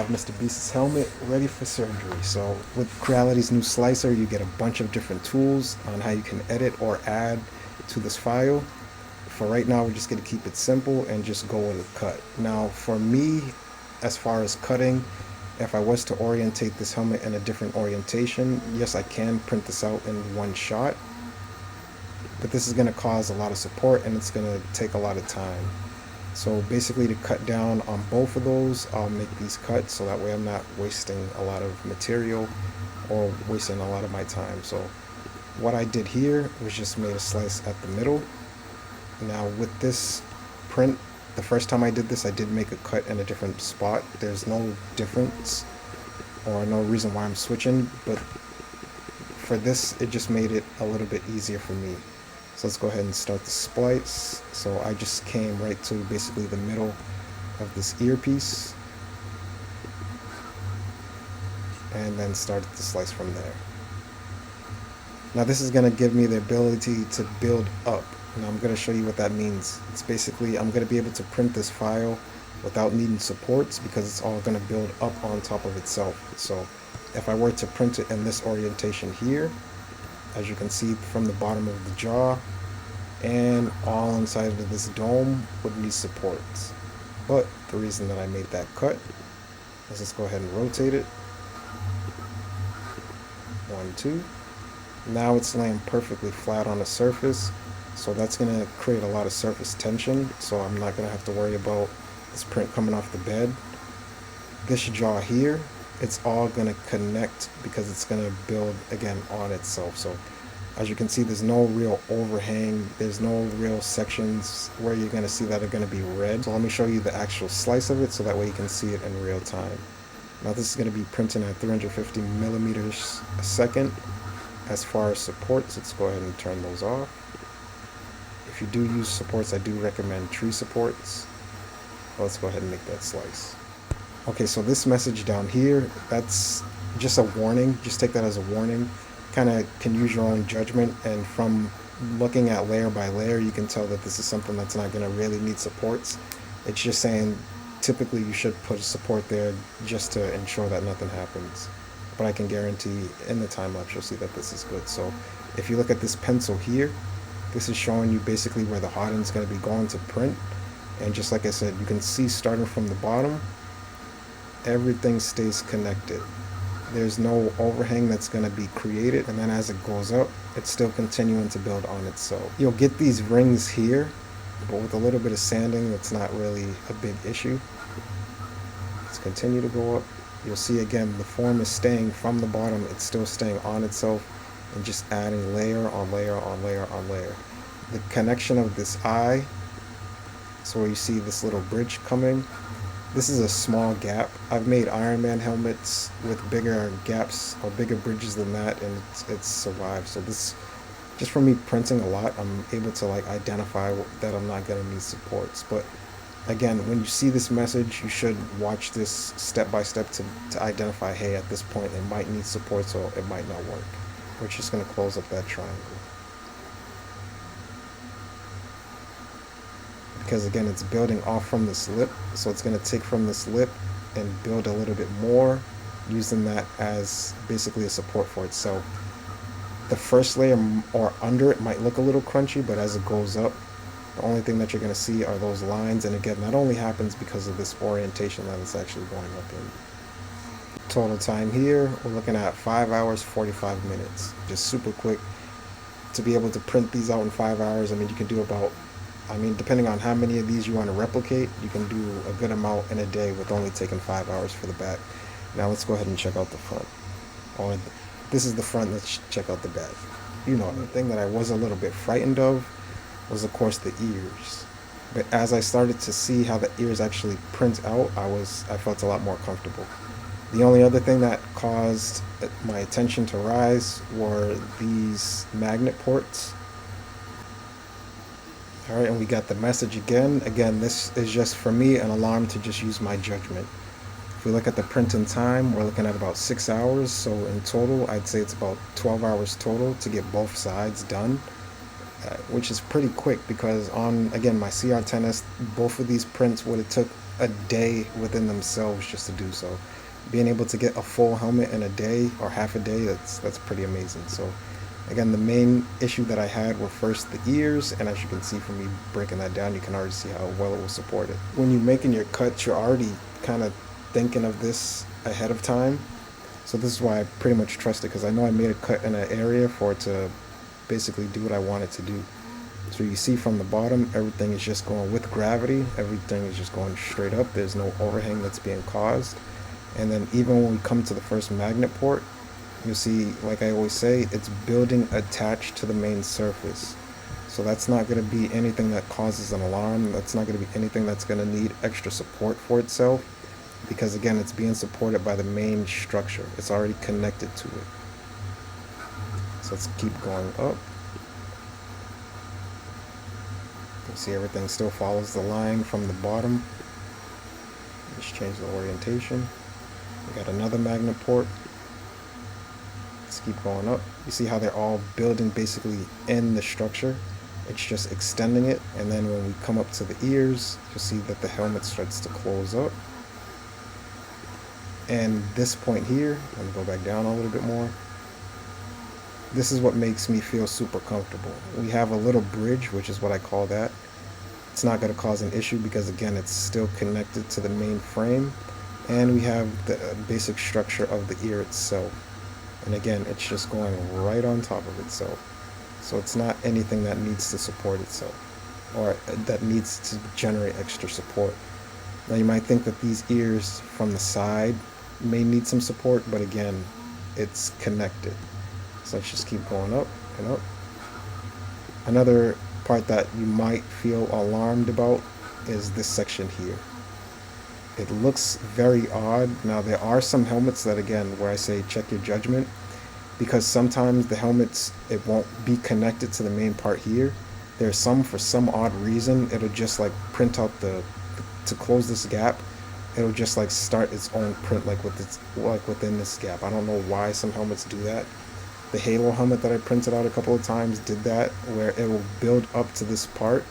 have MrBeast's helmet ready for surgery. So with Creality's new slicer, you get a bunch of different tools on how you can edit or add to this file. For right now, we're just going to keep it simple and just go with a cut. Now for me, as far as cutting, if I was to orientate this helmet in a different orientation, yes, I can print this out in one shot, but this is going to cause a lot of support and it's going to take a lot of time. So basically, to cut down on both of those, I'll make these cuts so that way I'm not wasting a lot of material or wasting a lot of my time. So what I did here was just made a slice at the middle. Now with this print, the first time I did this, I did make a cut in a different spot. There's no difference or no reason why I'm switching, but for this, it just made it a little bit easier for me. So let's go ahead and start the splice. So I just came right to basically the middle of this earpiece and then started the slice from there. Now this is going to give me the ability to build up. Now I'm going to show you what that means. It's basically, I'm going to be able to print this file without needing supports because it's all going to build up on top of itself. So if I were to print it in this orientation here, as you can see from the bottom of the jaw and all inside of this dome would need supports. But the reason that I made that cut is, let's go ahead and rotate it. 1, 2. Now it's laying perfectly flat on the surface, so that's going to create a lot of surface tension, so I'm not going to have to worry about this print coming off the bed. This jaw here, it's all going to connect because it's going to build again on itself. So as you can see, there's no real overhang, there's no real sections where you're going to see that are going to be red. So let me show you the actual slice of it so that way you can see it in real time. Now this is going to be printing at 350 millimeters a second. As far as supports, let's go ahead and turn those off. If you do use supports, I do recommend tree supports. Let's go ahead and make that slice. Okay, so this message down here, that's just a warning. Just take that as a warning. Kind of can use your own judgment, and from looking at layer by layer, you can tell that this is something that's not going to really need supports. It's just saying typically you should put a support there just to ensure that nothing happens. But I can guarantee in the time lapse you'll see that this is good. So if you look at this pencil here, this is showing you basically where the hot end is going to be going to print. And just like I said, you can see starting from the bottom, everything stays connected. There's no overhang that's going to be created, and then as it goes up, it's still continuing to build on itself. You'll get these rings here, but with a little bit of sanding, that's not really a big issue. Let's continue to go up. You'll see again, the form is staying from the bottom, it's still staying on itself, and just adding layer on layer on layer on layer. The connection of this eye, so where you see this little bridge coming, this is a small gap. I've made Iron Man helmets with bigger gaps or bigger bridges than that, and it's survived. So this, just from me printing a lot, I'm able to like identify that I'm not gonna need supports. But again, when you see this message, you should watch this step by step to identify, hey, at this point it might need support, so it might not work. We're just gonna close up that triangle. Because again, it's building off from this lip, so it's going to take from this lip and build a little bit more, using that as basically a support for itself. The first layer or under it might look a little crunchy, but as it goes up, the only thing that you're going to see are those lines. And again, that only happens because of this orientation that it's actually going up in. Total time here, we're looking at 5 hours 45 minutes. Just super quick to be able to print these out in 5 hours. I mean, you can do about, depending on how many of these you want to replicate, you can do a good amount in a day with only taking 5 hours for the back. Now let's go ahead and check out the front. Or this is the front, let's check out the back. You know, the thing that I was a little bit frightened of was of course the ears. But as I started to see how the ears actually print out, I felt a lot more comfortable. The only other thing that caused my attention to rise were these magnet ports. Alright, and we got the message again. Again, this is just for me an alarm to just use my judgment. If we look at the printing time, we're looking at about 6 hours. So in total, I'd say it's about 12 hours total to get both sides done, which is pretty quick because on, again, my CR10S, both of these prints would have took a day within themselves just to do so. Being able to get a full helmet in a day or half a day, that's pretty amazing. So again, the main issue that I had were first the ears, and as you can see from me breaking that down, you can already see how well it will support it. When you're making your cuts, you're already kind of thinking of this ahead of time. So this is why I pretty much trust it, because I know I made a cut in an area for it to basically do what I want it to do. So you see from the bottom, everything is just going with gravity. Everything is just going straight up. There's no overhang that's being caused. And then even when we come to the first magnet port, you'll see, like I always say, it's building attached to the main surface. So that's not going to be anything that causes an alarm. That's not going to be anything that's going to need extra support for itself, because again, it's being supported by the main structure. It's already connected to it. So let's keep going up. You see everything still follows the line from the bottom. Just change the orientation. We got another magnet port. Let's keep going up. You see how they're all building basically in the structure. It's just extending it, and then when we come up to the ears, you'll see that the helmet starts to close up. And this point here, let me go back down a little bit more. This is what makes me feel super comfortable. We have a little bridge, which is what I call that. It's not going to cause an issue because again, it's still connected to the main frame, and we have the basic structure of the ear itself. And again, it's just going right on top of itself. So it's not anything that needs to support itself or that needs to generate extra support. Now you might think that these ears from the side may need some support, but again, it's connected. So let's just keep going up and up. Another part that you might feel alarmed about is this section here. It looks very odd. Now there are some helmets that, again, where I say check your judgment, because sometimes the helmets, it won't be connected to the main part here. There's some, for some odd reason, it'll just like print out to close this gap, it'll just like start its own print like within this gap. I don't know why some helmets do that. The Halo helmet that I printed out a couple of times did that, where it will build up to this part,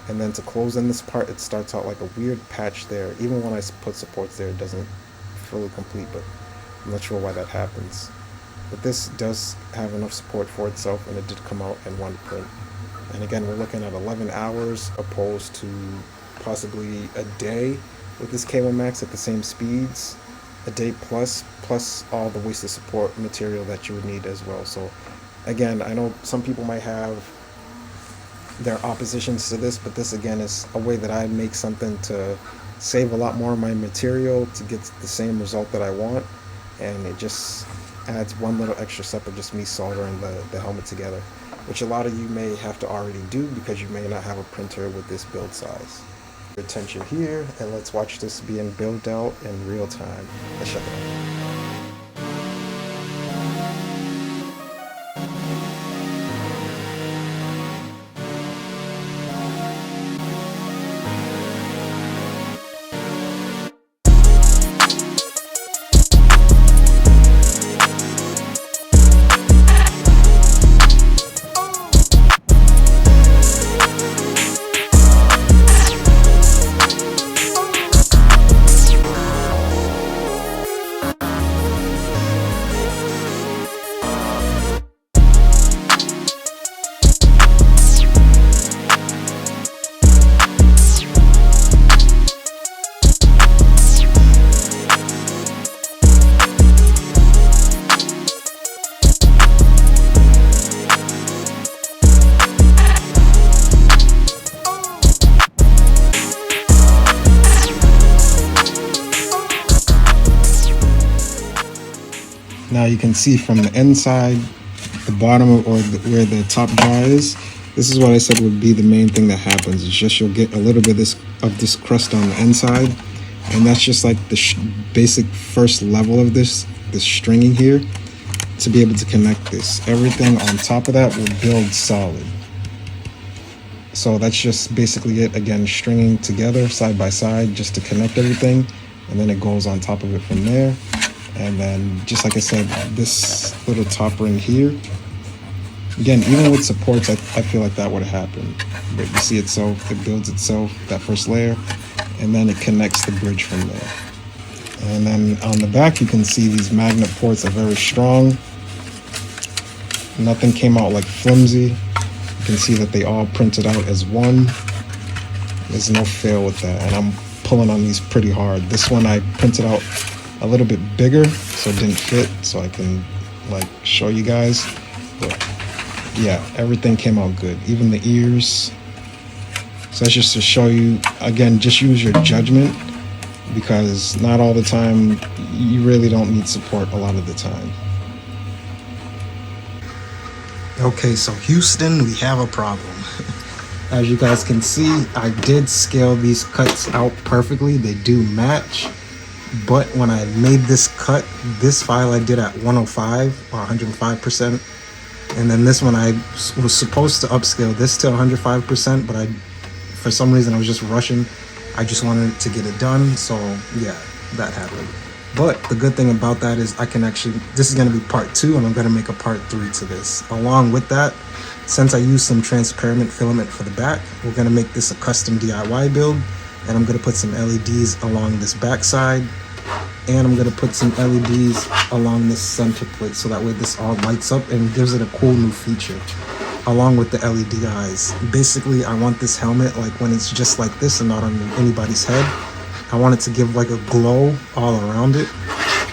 and then to close in this part, it starts out like a weird patch there. Even when I put supports there, it doesn't fully complete, but I'm not sure why that happens. But this does have enough support for itself, and it did come out in one print. And again, we're looking at 11 hours opposed to possibly a day with this Cable Max at the same speeds. A day plus all the wasted support material that you would need as well. So again, I know some people might have their oppositions to this, but this again is a way that I make something to save a lot more of my material to get the same result that I want, and it just adds one little extra step of just me soldering the helmet together, which a lot of you may have to already do because you may not have a printer with this build size. Attention here, and let's watch this being built out in real time. Let's check it out. Now you can see from the inside, the bottom where the top jaw is, this is what I said would be the main thing that happens. It's just you'll get a little bit of this crust on the inside, and that's just like the basic first level of this stringing here to be able to connect this. Everything on top of that will build solid. So that's just basically it. Again, stringing together side by side just to connect everything, and then it goes on top of it from there. And then, just like I said, this little top ring here, again, even with supports, I feel like that would have happened. But you see itself, it builds itself, that first layer, and then it connects the bridge from there. And then on the back, you can see these magnet ports are very strong. Nothing came out like flimsy. You can see that they all printed out as one. There's no fail with that, and I'm pulling on these pretty hard. This one I printed out a little bit bigger, so it didn't fit, so I can like show you guys. But yeah, everything came out good, even the ears. So that's just to show you, again, just use your judgment, because not all the time, you really don't need support a lot of the time. Okay, so Houston, we have a problem. As you guys can see, I did scale these cuts out perfectly. They do match. But when I made this cut, this file I did at 105 or 105%. And then this one I was supposed to upscale this to 105%, but for some reason I was just rushing. I just wanted to get it done. So yeah, that happened. But the good thing about that is I can actually, this is going to be part 2, and I'm going to make a part 3 to this. Along with that, since I used some transparent filament for the back, we're going to make this a custom DIY build, and I'm going to put some LEDs along this back side, and I'm going to put some LEDs along this center plate, so that way this all lights up and gives it a cool new feature, along with the LED eyes. Basically, I want this helmet, like when it's just like this and not on anybody's head, I want it to give like a glow all around it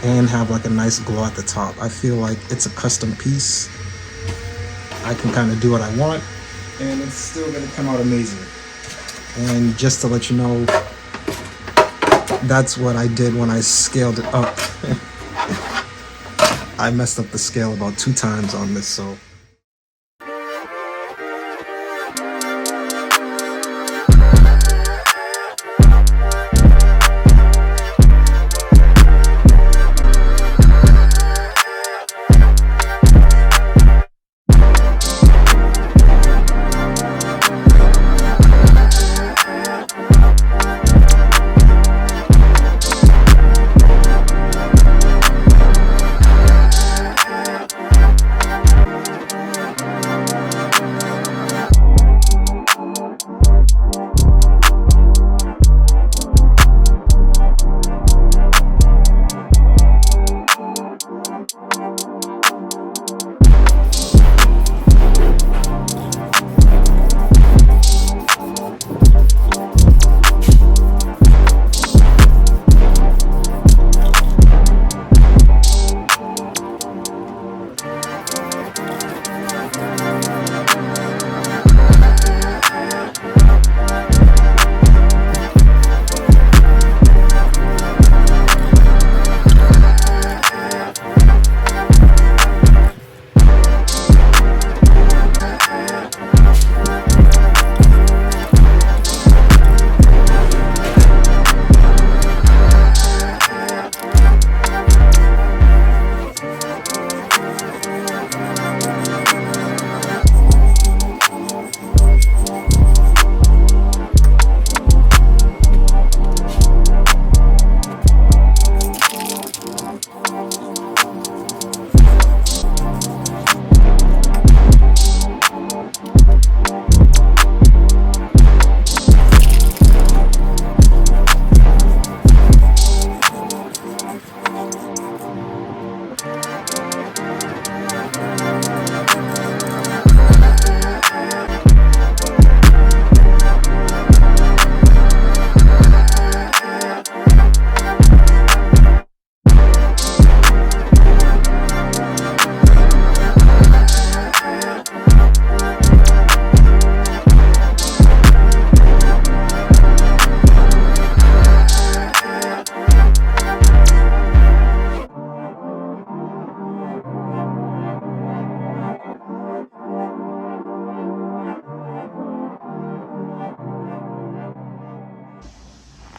and have like a nice glow at the top. I feel like it's a custom piece. I can kind of do what I want, and it's still gonna come out amazing. And just to let you know, that's what I did when I scaled it up. I messed up the scale about 2 times on this, so.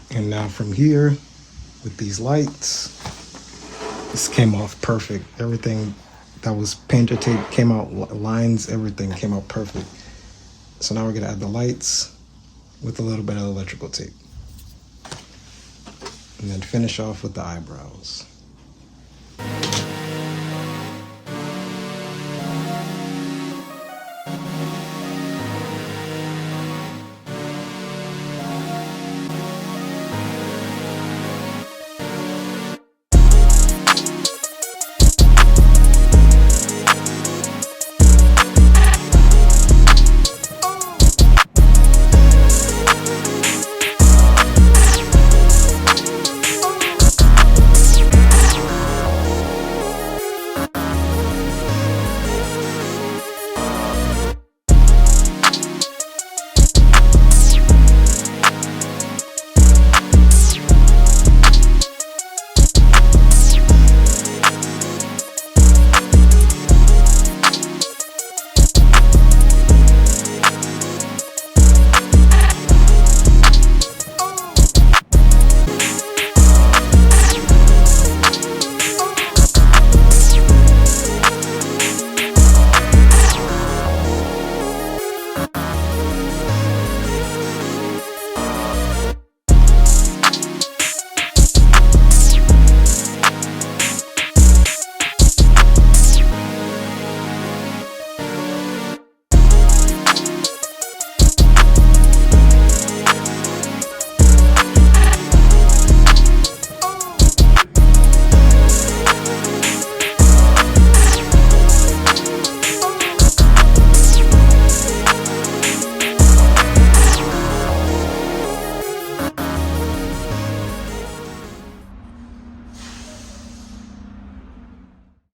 And now from here, with these lights, this came off perfect. Everything that was painter tape came out, lines, everything came out perfect. So now we're gonna add the lights with a little bit of electrical tape. And then finish off with the eyebrows.